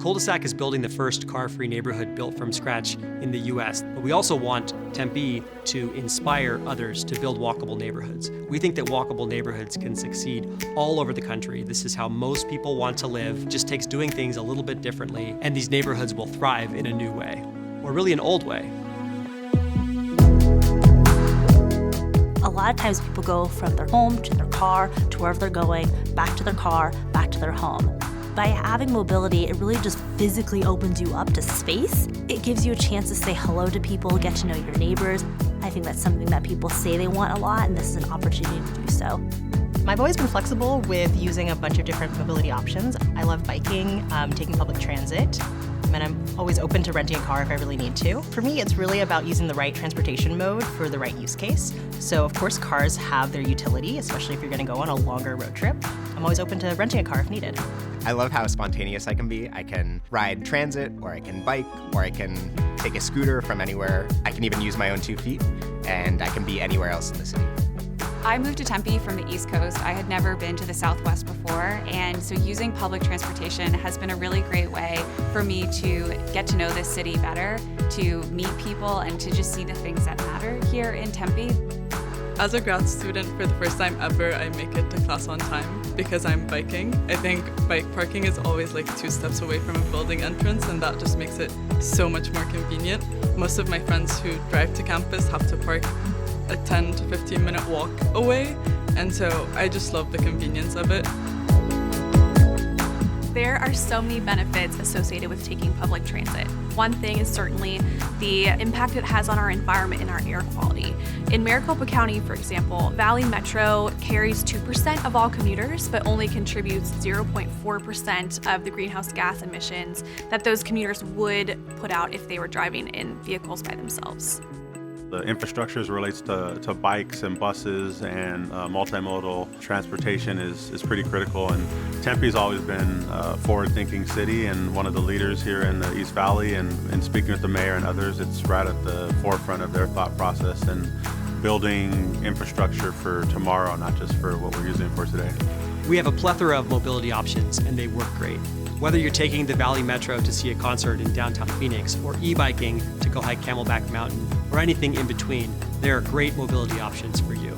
Cul-de-sac is building the first car-free neighborhood built from scratch in the US, but we also want Tempe to inspire others to build walkable neighborhoods. We think that walkable neighborhoods can succeed all over the country. This is how most people want to live. It just takes doing things a little bit differently, and these neighborhoods will thrive in a new way, or really an old way. A lot of times people go from their home to their car to wherever they're going, back to their car, back to their home. By having mobility, it really just physically opens you up to space. It gives you a chance to say hello to people, get to know your neighbors. I think that's something that people say they want a lot, and this is an opportunity to do so. I've always been flexible with using a bunch of different mobility options. I love biking, taking public transit, and I'm always open to renting a car if I really need to. For me, it's really about using the right transportation mode for the right use case. So of course, cars have their utility, especially if you're gonna go on a longer road trip. I'm always open to renting a car if needed. I love how spontaneous I can be. I can ride transit, or I can bike, or I can take a scooter from anywhere. I can even use my own 2 feet, and I can be anywhere else in the city. I moved to Tempe from the East Coast. I had never been to the Southwest before, and so using public transportation has been a really great way for me to get to know this city better, to meet people, and to just see the things that matter here in Tempe. As a grad student, for the first time ever, I make it to class on time because I'm biking. I think bike parking is always like 2 steps away from a building entrance, and that just makes it so much more convenient. Most of my friends who drive to campus have to park a 10 to 15 minute walk away, and so I just love the convenience of it. There are so many benefits associated with taking public transit. One thing is certainly the impact it has on our environment and our air quality. In Maricopa County, for example, Valley Metro carries 2% of all commuters, but only contributes 0.4% of the greenhouse gas emissions that those commuters would put out if they were driving in vehicles by themselves. The infrastructure as it relates to bikes and buses and multimodal transportation is pretty critical, and Tempe's always been a forward-thinking city and one of the leaders here in the East Valley, and speaking with the mayor and others, it's right at the forefront of their thought process and building infrastructure for tomorrow, not just for what we're using it for today. We have a plethora of mobility options, and they work great. Whether you're taking the Valley Metro to see a concert in downtown Phoenix, or e-biking to go hike Camelback Mountain, or anything in between, there are great mobility options for you.